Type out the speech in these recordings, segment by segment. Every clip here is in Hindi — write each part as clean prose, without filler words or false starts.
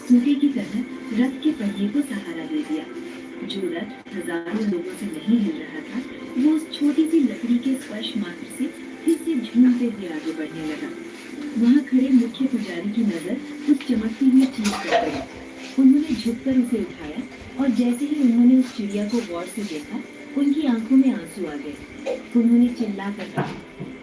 सूखे की तरह रथ के पहिए को सहारा दे दिया। जो रथ हजारों लोगों से नहीं हिल रहा था, वो उस छोटी सी लकड़ी के स्पर्श मात्र से फिर से झूमते हुए आगे बढ़ने लगा। वहां खड़े मुख्य पुजारी की नजर उस चमकती हुई चीज पर पड़ी। उन्होंने झुककर उसे उठाया और जैसे ही उन्होंने उस चिड़िया को गौर से देखा, उनकी आंखों में आंसू आ गए। उन्होंने चिल्लाकर कहा,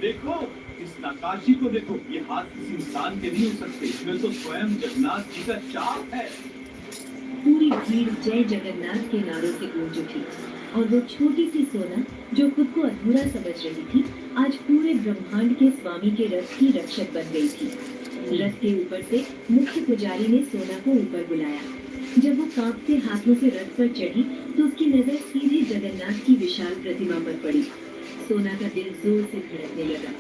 देखो, इस नक्काशी को देखो, ये हाथ किसी इंसान के नहीं हो सकते, इसमें तो स्वयं जगन्नाथ जी का चाप है। पूरी भीड़ जय जगन्नाथ के नारों से गूंज उठी और वो छोटी सी सोना, जो खुद को अधूरा समझ रही थी, आज पूरे ब्रह्मांड के स्वामी के रथ की रक्षक बन गई थी। रथ के ऊपर से मुख्य पुजारी ने सोना को ऊपर बुलाया। जब वो कांपते हाथों से रथ पर चढ़ी, तो उसकी नजर सीधे जगन्नाथ की विशाल प्रतिमा पर पड़ी। सोना का दिल जोर से धड़कने लगा।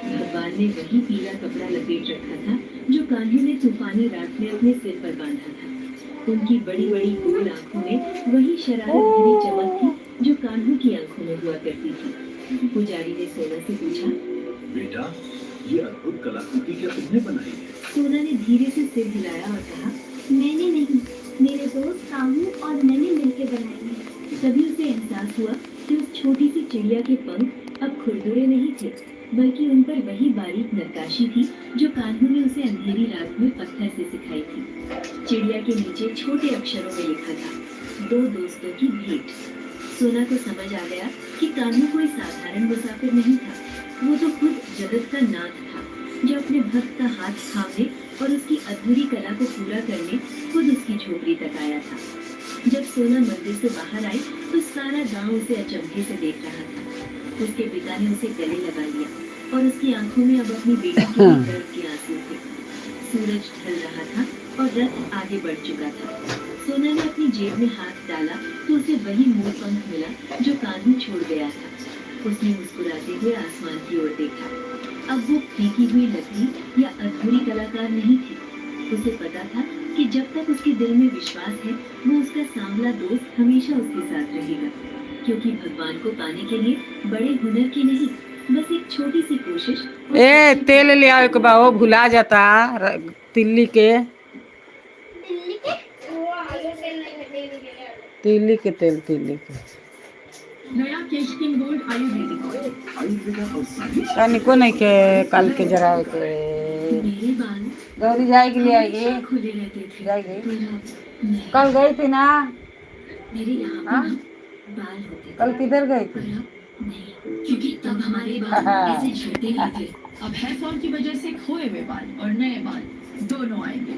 भगवान ने वही पीला कपड़ा लपेट रखा था, जो कान्हे ने तूफानी रात में अपने सिर पर बांधा था। उनकी बड़ी बड़ी गोल आंखों में वही शरारत भरी चमक थी, जो कान्हू की आंखों में हुआ करती थी। पुजारी ने सोना से पूछा, बेटा, ये अद्भुत कलाकृति क्या तुमने बनाई है? सोना ने धीरे से सिर हिलाया और कहा, मैंने नहीं, मेरे दोस्त कामू और मैंने मिलकर बनाई है। तभी उसे एहसास हुआ कि उस छोटी सी चिड़िया के पंख अब खुरदुरे नहीं थे, बल्कि उन पर वही बारीक नक्काशी थी, जो कान्हू ने उसे अंधेरी रात में पत्थर से सिखाई थी। चिड़िया के नीचे छोटे अक्षरों में लिखा था, 2 दोस्तों की भेंट। सोना को समझ आ गया कि कान्हू कोई साधारण मुसाफिर नहीं था, वो तो खुद जगत का नाथ था, जो अपने भक्त का हाथ थामने और उसकी अधूरी कला को पूरा करने खुद उसकी झोपड़ी तक आया था। जब सोना मंदिर से बाहर आई, तो सारा गांव उसे अचंभे से देख रहा था। उसके पिता ने उसे गले लगा लिया और उसकी आंखों में अब अपनी बेटी के दर्द के आंसू थे। सूरज ढल रहा था और रथ आगे बढ़ चुका था। सोना ने अपनी जेब में हाथ डाला तो उसे वही मोर पंख मिला, जो कान्हू छोड़ गया था। उसने मुस्कुराते हुए आसमान की ओर देखा। अब वो फेंकी हुई लकड़ी या अधूरी कलाकार नहीं थी। उसे पता था कि जब तक उसके दिल में विश्वास है, वो उसका सांवला दोस्त हमेशा उसके साथ रहेगा। क्योंकि भगवान को पाने के लिए बड़े हुनर की नहीं, बस एक छोटी सी कोशिश। ए तेल ले आओ के बा, वो भुला जाता तिल्ली के दिल्ली के वो आलू तेल नहीं है, दिल्ली के लिए तिल्ली के तेल तिल्ली के नया केशकिंग गोल्ड आयुर्वेदिक ऑयल। तनिको नहीं के कल के जरा के मेरे बाल गौरी जाएगी ले आएगी खुले रहते थे, जाएगी पर अब नहीं। कल गई थी ना मेरे यहाँ हाँ? पे ना बाल होते थे, कल किधर गई पर थी अब नहीं, क्योंकि तब हमारे बाल ऐसे झड़ते नहीं थे। अब हेयर फॉल की वजह से खोए हुए बाल और नए बाल दोनों आएंगे।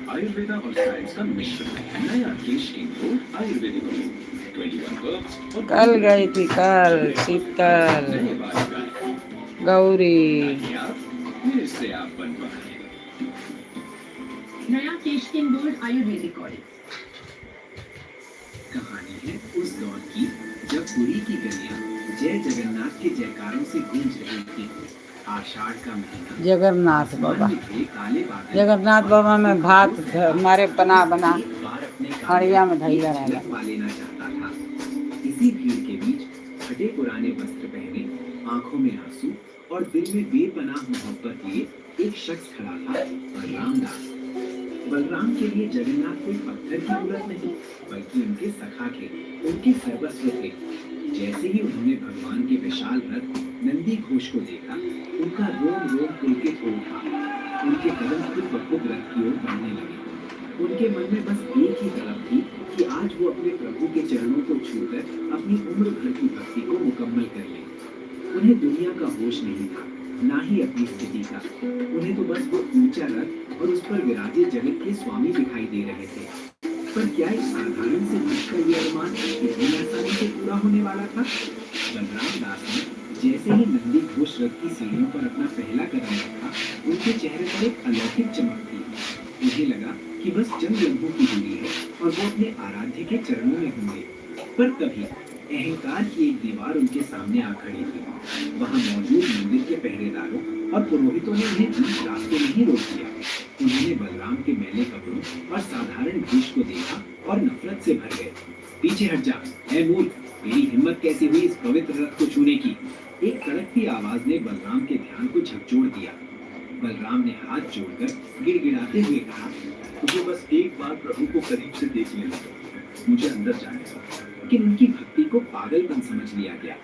आयुर्वेदा और साइंस का मिश्रण, नया Kesh King gold ayurvedic oil, 21 herbs और कल गई थी कल शीतल नए बाल का गौरी फिर से आप बन पाए। नया केशकिंग गोल्ड आयुर्वेदिक ऑयल। कहानी है उस दौर की, जब पुरी की गलियां जय जगन्नाथ के जयकारों से गूंज रही थी। आषाढ़ का महीना, जगन्नाथ बाबा आसमान में थे काले बादल। जगन्नाथ बाबा में भात हमारे बना बना एक बार अपने हड़िया में धैया एक झलक पा लेना चाहता था। इसी भीड़ के बीच फटे पुराने वस्त्र पहने, आंखों में आंसू और दिल में बेपनाह मोहब्बत लिए एक शख्स खड़ा था, बलराम दास। बलराम के लिए जगन्नाथ कोई पत्थर की मूरत नहीं, बल्कि उनके सखा थे, उनके सर्वस्व थे। जैसे ही उन्होंने भगवान के विशाल रथ नंदी घोष को देखा, उनका रोम रोम पुलकित हो उठा। उनके कदम खुद ब खुद रथ की ओर बढ़ने लगे। उनके मन में बस एक ही तलब थी कि आज वो अपने प्रभु के चरणों को छूकर अपनी उम्र भर की भक्ति को मुकम्मल कर ले। उन्हें दुनिया का होश नहीं था, ना ही अपनी स्थिति का। उन्हें तो बस वो ऊंचा रथ और उस पर विराजे जगत के स्वामी दिखाई दे रहे थे। पर क्या एक साधारण से दुष्कर ये अरमान इतनी आसानी से पूरा होने वाला था? बलराम दास ने जैसे ही नंदी घोष रथ की सीढ़ियों पर अपना पहला कदम रखा, उनके चेहरे पर एक अलौकिक चमक थी। उन्हें लगा कि बस चंद लम्हों की दूरी है और वो अपने आराध्य के चरणों में होंगे। पर तभी अहंकार की एक दीवार उनके सामने आ खड़ी थी। वहां मौजूद मंदिर के पहरेदारों और पुरोहितों ने उन्हें बीच रास्ते में ही रोक दिया। उन्होंने बलराम के मैले कपड़ों और साधारण वेश को देखा और नफरत से भर गए। पीछे हट जा, ऐ मूर्ख, मेरी हिम्मत कैसी हुई इस पवित्र रथ को छूने की? एक कड़कती आवाज ने बलराम के ध्यान को झकझोर दिया। बलराम ने हाथ जोड़कर गिड़गिड़ाते हुए कहा, तुझे बस एक बात बार प्रभु को करीब से देख लेना, मुझे अंदर जाने दो। लेकिन उनकी भक्ति को पागलपन समझ लिया गया।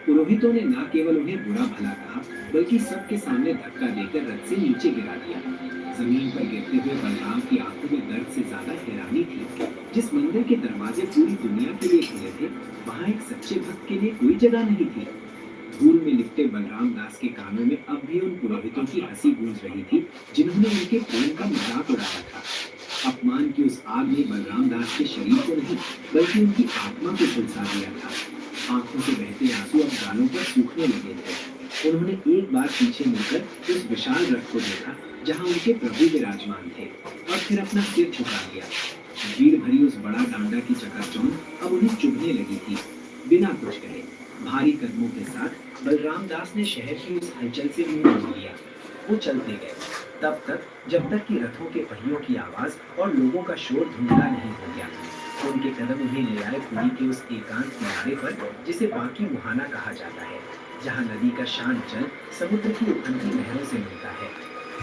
पुरोहितों ने न केवल उन्हें बुरा भला कहा, बल्कि सबके सामने धक्का देकर रथ से नीचे गिरा दिया। जमीन पर गिरते हुए बलराम की आंखों में दर्द से ज्यादा हैरानी थी। जिस मंदिर के दरवाजे पूरी दुनिया के लिए खुले थे, वहाँ एक सच्चे भक्त के लिए कोई जगह नहीं थी। धूल में लिपटे बलराम दास के कानों में अब भी उन पुरोहितों की हंसी गूंज रही थी, जिन्होंने उनके प्रेम का मजाक उड़ाया था। अपमान की उस आग ने बलराम दास के शरीर को नहीं, बल्कि उनकी आत्मा को झुलसा दिया था। आंखों से बहते आंसू अब गालों पर सूखने लगे थे। उन्होंने एक बार पीछे मुड़कर उस विशाल रथ को देखा, जहाँ उनके प्रभु विराजमान थे, और फिर अपना सिर झुका लिया। भीड़ भरी उस बड़ा डांडा की चकाचौंध अब उन्हें चुभने लगी थी। बिना कुछ कहे भारी कदमों के साथ बलराम दास ने शहर की उस हलचल से मुंह मोड़ लिया। वो चलते गए तब तक जब तक कि रथों के पहियों की आवाज और लोगों का शोर धुंधला नहीं हो गया। उनके कदम उन्हें ले आए पुरी के उस एकांत किनारे पर, जिसे बाकी मुहाना कहा जाता है, जहाँ नदी का शांत जल समुद्र की उफनती लहरों से मिलता है।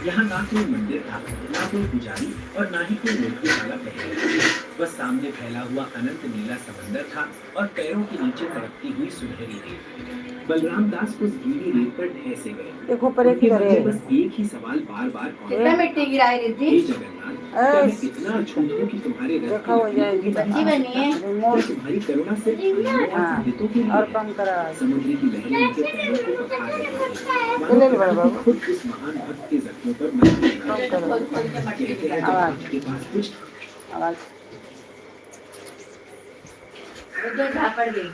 यहाँ ना कोई मंदिर था, ना कोई पुजारी, और ना ही कोई रोकने वाला पहरे। बस सामने फैला हुआ अनंत नीला समंदर था और पैरों के नीचे तड़पती हुई सुनहरी रेत। बलराम दास उस गीली रेत पर ढह से गए। देखो पर एक उनके मन करे में बस एक ही सवाल बार बार कितना मिट्टी गिराई हे थी। जगन्नाथ, क्या मैं इतना झूठ हूँ कि तुम्हारे रथ देखा हो जाएगी बच्ची बनी है। क्या तुम्हारी करुणा सिर्फ अंधों और हाँ। पंडितों के लिए और है? कम करा समुद्र की लहरें उनके पैरों को पखार रही थी। ले ले बड़ा मानो बाबू। खुद इस महान भक्त के जख्मों पर मर गई। कम करो खोल खोल के मट्टी कहते हैं गिराई। जब आवाज। आपके पास कुछ आवाज वो तो झापड़ गई।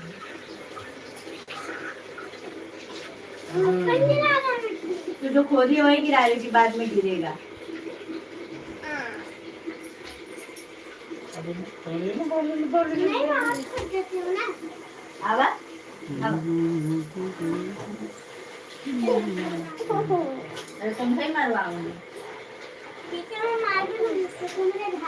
तो जो खोदी है वही गिरा रही थी, बाद में गिरेगा। नहीं बात कर देती हूँ ना। आवाज अरे तुम ही मरवाओगे। ठीक है मैं मार दूँगी, इससे तुम मेरे